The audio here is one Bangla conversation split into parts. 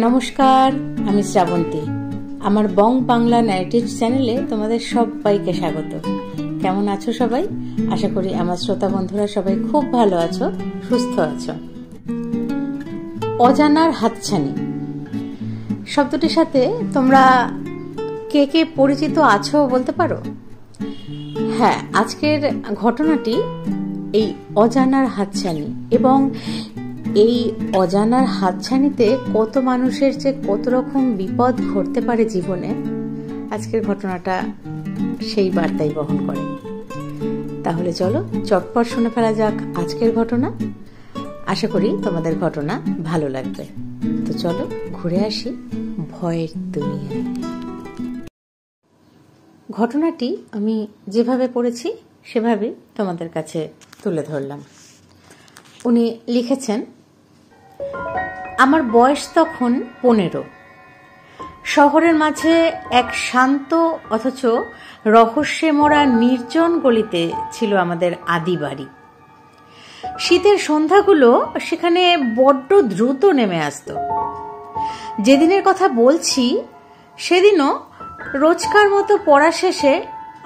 নমস্কার, আমি শ্রাবন্তী। আমার বং বাংলা ন্যারেটিভ চ্যানেলে তোমাদের সবাইকে স্বাগত। কেমন আছো সবাই? আশা করি আমার শ্রোতা বন্ধুরা সবাই খুব ভালো আছো, সুস্থ আছো। অজানার হাতছানি শব্দটির সাথে তোমরা কে কে পরিচিত আছো বলতে পারো? হ্যাঁ, আজকের ঘটনাটি এই অজানার হাতছানি, এবং এই অজানার হাতছানিতে কত মানুষের যে কত রকম বিপদ ঘটতে পারে জীবনে, আজকের ঘটনাটা সেই বার্তাই বহন করে। তাহলে চলো চটপট শুনে ফেলা যাক আজকের ঘটনা। আশা করি তোমাদের ঘটনা ভালো লাগবে। তো চলো ঘুরে আসি ভয়ের দুনিয়ায়। ঘটনাটি আমি যেভাবে পড়েছি সেভাবে তোমাদের কাছে তুলে ধরলাম। উনি লিখেছেন, আমার বয়স তখন 15। শহরের মাঝে এক শান্ত অথচ রহস্যে মোড়া নির্জন গলিতে ছিল আমাদের আদি বাড়ি। শীতের সন্ধ্যাগুলো সেখানে বড্ড দ্রুত নেমে আসত। যেদিনের কথা বলছি সেদিনও রোজকার মতো পড়া শেষে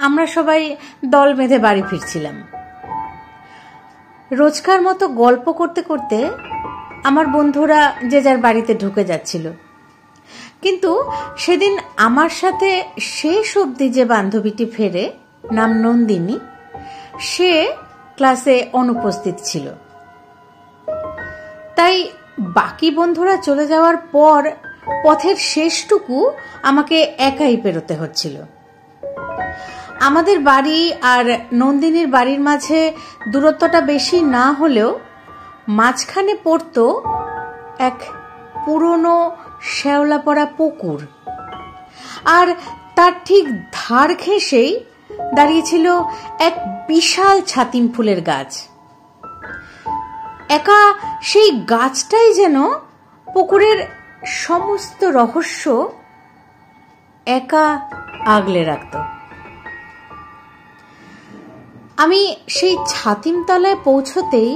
আমরা সবাই দল বেঁধে বাড়ি ফিরছিলাম। রোজকার মতো গল্প করতে করতে আমার বন্ধুরা যে যার বাড়িতে ঢুকে যাচ্ছিল, কিন্তু সেদিন আমার সাথে শেষ অবধি যে বান্ধবীটি ফেরে, নাম নন্দিনী, সে ক্লাসে অনুপস্থিত ছিল। তাই বাকি বন্ধুরা চলে যাওয়ার পর পথের শেষটুকু আমাকে একাই পেরোতে হচ্ছিল। আমাদের বাড়ি আর নন্দিনীর বাড়ির মাঝে দূরত্বটা বেশি না হলেও মাঝখানে পড়ত এক পুরনো শ্যাওলা পড়া পুকুর, আর তার ঠিক ধার ঘেঁষেই দাঁড়িয়েছিল এক বিশাল ছাতিম ফুলের গাছ। একা সেই গাছটাই যেন পুকুরের সমস্ত রহস্য একা আগলে রাখত। আমি সেই ছাতিমতলায় পৌঁছতেই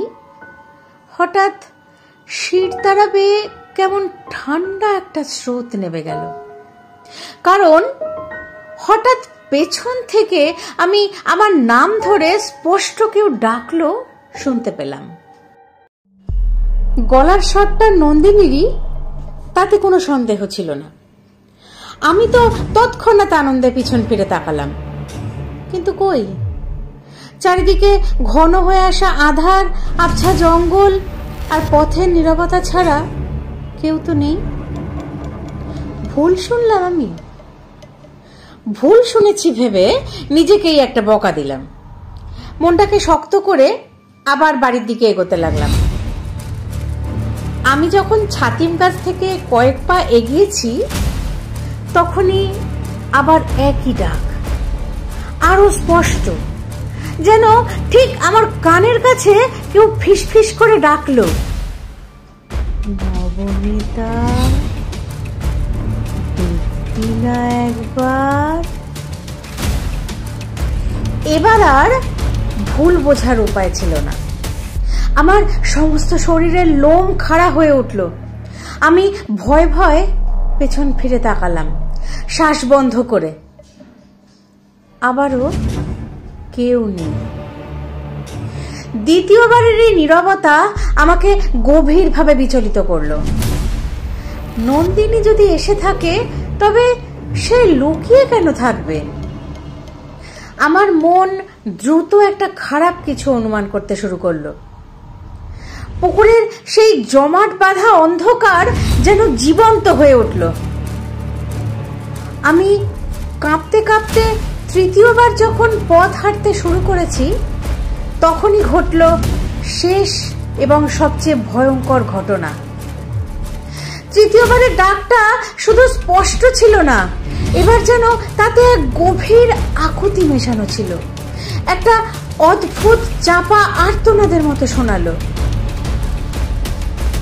হঠাৎ শিরদাঁড়া বেয়ে কেমন ঠান্ডা একটা স্রোত নেমে গেল, কারণ হঠাৎ পেছন থেকে আমি আমার নাম ধরে স্পষ্ট কেউ ডাকলো শুনতে পেলাম। গলার স্বরটা নন্দিনীরই, তাতে কোনো সন্দেহ ছিল না। আমি তো তৎক্ষণাৎ আনন্দে পিছন ফিরে তাকালাম, কিন্তু কই, চারিদিকে ঘন হয়ে আসা আধার, আবছা জঙ্গল আর পথের নীরবতা ছাড়া কেউ তো নেই। ভুল শুনলাম, আমি ভুল শুনেছি ভেবে নিজেকেই একটা বকা দিলাম। মনটাকে শক্ত করে আবার বাড়ির দিকে এগোতে লাগলাম। আমি যখন ছাতিম গাছ থেকে কয়েক পা এগিয়েছি, তখনই আবার একই ডাক, আরো স্পষ্ট, যেন ঠিক আমার কানের কাছে কেউ ফিসফিস করে ডাকলো, নবনীতা, দেখবি না একবার? এবার আর ভুল বোঝার উপায় ছিল না। আমার সমস্ত শরীরের লোম খাড়া হয়ে উঠল। আমি ভয় ভয় পেছন ফিরে তাকালাম, শ্বাস বন্ধ করে। আবারও কেউ নেই। দ্বিতীয়বারের এই নীরবতা আমাকে গভীরভাবে বিচলিত করলো। নন্দিনী যদি এসে থাকে, তবে সে লুকিয়ে কেন থাকবে? আমার মন দ্রুত একটা খারাপ কিছু অনুমান করতে শুরু করলো। পুকুরের সেই জমাট বাঁধা অন্ধকার যেন জীবন্ত হয়ে উঠল। আমি কাঁপতে কাঁপতে তৃতীয়বার যখন পথ হাঁটতে শুরু করেছি, তখনই ঘটল শেষ এবং সবচেয়ে ভয়ঙ্কর ঘটনা। তৃতীয়বারের ডাকটা শুধু স্পষ্ট ছিল না, এবার যেন তাতে এক গভীর আকুতি মেশানো ছিল। একটা অদ্ভুত চাপা আর্তনাদের মতো শোনালো।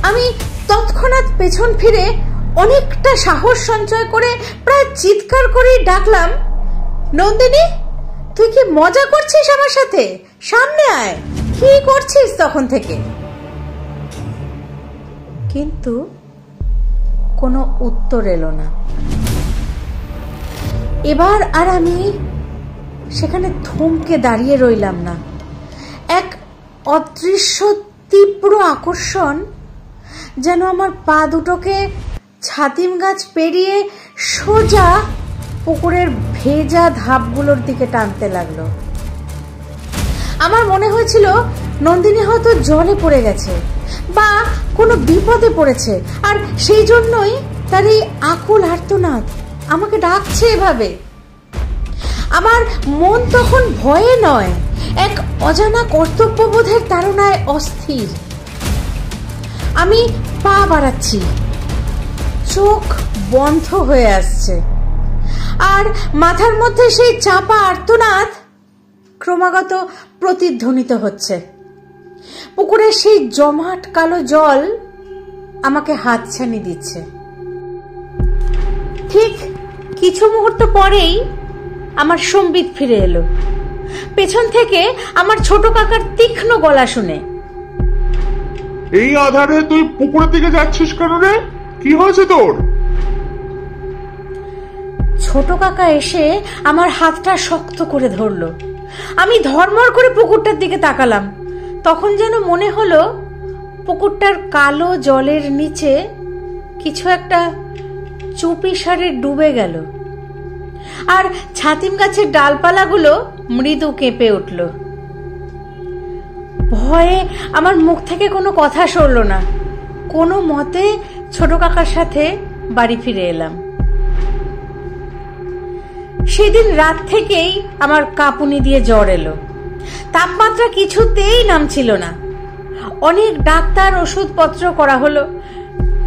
আমি তৎক্ষণাৎ পেছন ফিরে অনেকটা সাহস সঞ্চয় করে প্রায় চিৎকার করেই ডাকলাম, নন্দিনী, তুই কি মজা করছিস আমার সাথে? সামনে আয়, কি করছিস তখন থেকে? কিন্তু কোনো উত্তর এলো না। এবার আর আমি সেখানে থমকে দাঁড়িয়ে রইলাম না। এক অদৃশ্য তীব্র আকর্ষণ যেন আমার পা দুটোকে ছাতিম গাছ পেরিয়ে সোজা পুকুরের ভেজা ধাপগুলোর দিকে টানতে লাগলো। আমার মনে হয়েছিল নন্দিনী হয়তো জলে পড়ে গেছে বা কোনো বিপদে পড়েছে, আর সেই জন্যই তার এই আকুল আর্তনাদ আমাকে ডাকছে এভাবে। আমার মন তখন ভয়ে নয়, এক অজানা কর্তব্যবোধের তাড়নায় অস্থির। আমি পা বাড়াচ্ছি, চোখ বন্ধ হয়ে আসছে, আর মাথার মধ্যে সেই চাপা আর্তনাদ ক্রমাগত প্রতিধ্বনিত হচ্ছে। পুকুরের সেই জমাট কালো জল আমাকে হাতছানি দিচ্ছে। ঠিক কিছু মুহূর্ত পরেই আমার সম্বিত ফিরে এলো, পেছন থেকে আমার ছোট কাকার তীক্ষ্ণ গলা শুনে। এই আধারে তুই পুকুরের দিকে যাচ্ছিস কেন রে? কি হয়েছে তোর? ছোট কাকা এসে আমার হাতটা শক্ত করে ধরলো। আমি ধর্মর করে পুকুরটার দিকে তাকালাম। তখন যেন মনে হলো পুকুরটার কালো জলের নিচে কিছু একটা চুপিসারে ডুবে গেল, আর ছাতিম গাছের ডালপালাগুলো মৃদু কেঁপে উঠল। ভয়ে আমার মুখ থেকে কোনো কথা সরল না। কোনো মতে ছোট কাকার সাথে বাড়ি ফিরে এলাম। সেদিন রাত থেকেই আমার কাঁপুনি দিয়ে জ্বর এলো। তাপমাত্রা কিছুতেই নামছিল না। অনেক ডাক্তার ওষুধপত্র করা হলো।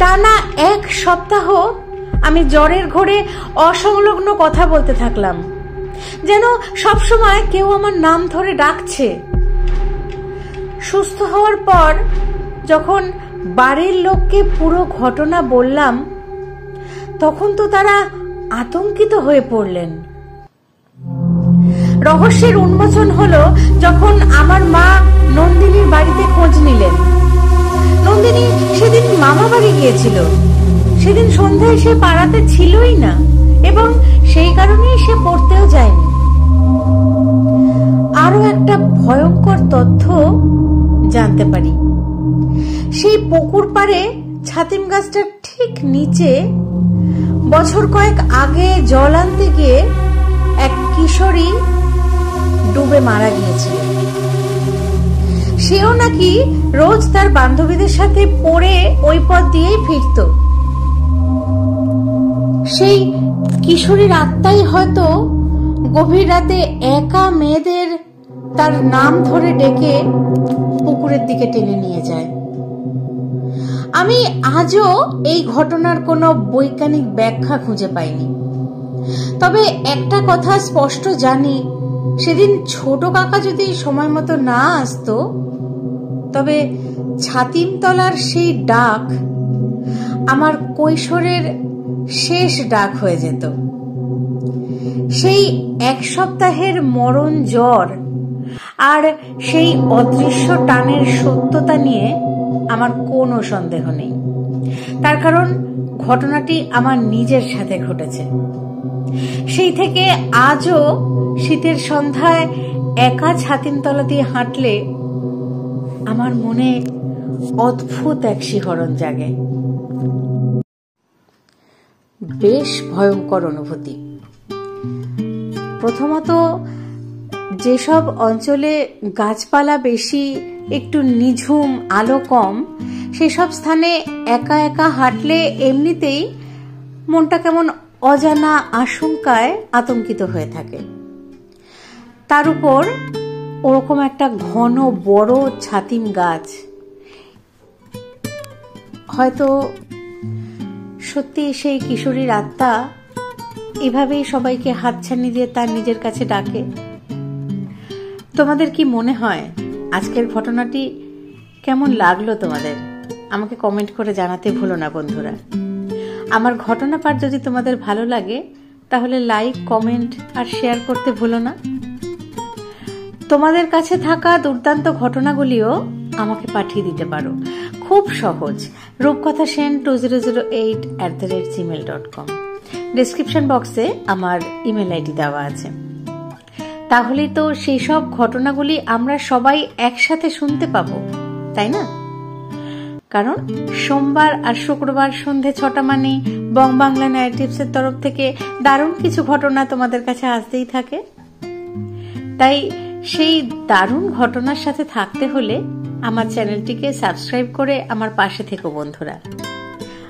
টানা 1 সপ্তাহ আমি জ্বরের ঘোরে অসংলগ্ন কথা বলতে থাকলাম, যেন সবসময় কেউ আমার নাম ধরে ডাকছে। সুস্থ হওয়ার পর যখন বাড়ির লোককে পুরো ঘটনা বললাম, তখন তো তারা আতঙ্কিত হয়ে পড়লেন। রহস্যের উন্মোচন হলো যখন আমার মা নন্দিনীর বাড়িতে খোঁজ নিলেন। নন্দিনী সেদিন মামা বাড়ি গিয়েছিল। সেদিন সন্ধ্যায় সে পাড়াতে ছিলই না, এবং সেই কারণেই সে পড়তেও যায়নি। আরো একটা ভয়ঙ্কর তথ্য জানতে পারি। সেই পুকুর পাড়ে ছাতিম গাছটার ঠিক নিচে বছর কয়েক আগে জল আনতে গিয়ে এক কিশোরী ডুবে মারা গিয়েছিল। সেও নাকি রোজ তার বান্ধবীদের সাথে পড়ে ওই পথ দিয়েই ফিরত। সেই কিশোরীর আত্মাই হয়তো গভীর রাতে একা মেয়েদের তার নাম ধরে ডেকে পুকুরের দিকে টেনে নিয়ে যায়। আমি আজও এই ঘটনার কোনো বৈজ্ঞানিক ব্যাখ্যা খুঁজে পাইনি। তবে একটা কথা স্পষ্ট জানি, সেদিন ছোট কাকা যদি সময় মতো না আসতো, তবে ছাতিমতলার সেই ডাক আমার কৈশোরের শেষ ডাক হয়ে যেত। সেই 1 সপ্তাহের মরণ জ্বর আর সেই অদৃশ্য টানের সত্যতা নিয়ে আমার কোনো সন্দেহ নেই। তার কারণ ঘটনাটি আমার নিজের সাথে ঘটেছে। সেই থেকে আজও শীতের সন্ধ্যায় একা ছাতিমতলা দিয়ে হাঁটলে আমার মনে অদ্ভুত এক শিহরণ জাগে। বেশ ভয়ঙ্কর অনুভূতি। প্রথমত, যেসব অঞ্চলে গাছপালা বেশি, একটু নিঝুম, আলো কম, সেসব স্থানে একা একা হাঁটলে এমনিতেই মনটা কেমন অজানা আশঙ্কায় আতঙ্কিত হয়ে থাকে। তার উপর ওরকম একটা ঘন বড় ছাতিম গাছ, হয়তো সত্যি সেই কিশোরীর আত্মা এভাবেই সবাইকে হাতছানি দিয়ে তার নিজের কাছে ডাকে। তোমাদের কি মনে হয় আজকের ঘটনাটি কেমন লাগলো তোমাদের? আমাকে কমেন্ট করে জানাতে ভুলো না বন্ধুরা। আমার ঘটনা পাঠ যদি তোমাদের ভালো লাগে তাহলে লাইক, কমেন্ট আর শেয়ার করতে ভুলো না। তোমাদের কাছে থাকা দুর্দান্ত ঘটনাগুলিও আমাকে পাঠিয়ে দিতে পারো। খুব সহজ, rupkathasen2008@gmail.com। ডেসক্রিপশন বক্সে আমার ইমেল আইডি দেওয়া আছে। তাহলেই তো সেই সব ঘটনাগুলি আমরা সবাই একসাথে শুনতে পাবো, তাই না? কারণ সোমবার আর শুক্রবার সন্ধে 6টা মানে বং বাংলা ন্যারেটিভসের তরফ থেকে দারুণ কিছু ঘটনা তোমাদের কাছে আসতেই থাকে। তাই সেই দারুণ ঘটনার সাথে থাকতে হলে আমার চ্যানেলটিকে সাবস্ক্রাইব করে আমার পাশে থেকো বন্ধুরা।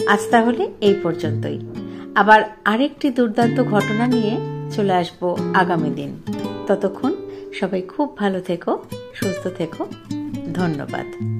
আজ তাহলে এই পর্যন্তই। আবার আরেকটি দুর্দান্ত ঘটনা নিয়ে চলে আসবো আগামী দিন। ততক্ষণ সবাই খুব ভালো থেকো, সুস্থ থেকো। ধন্যবাদ।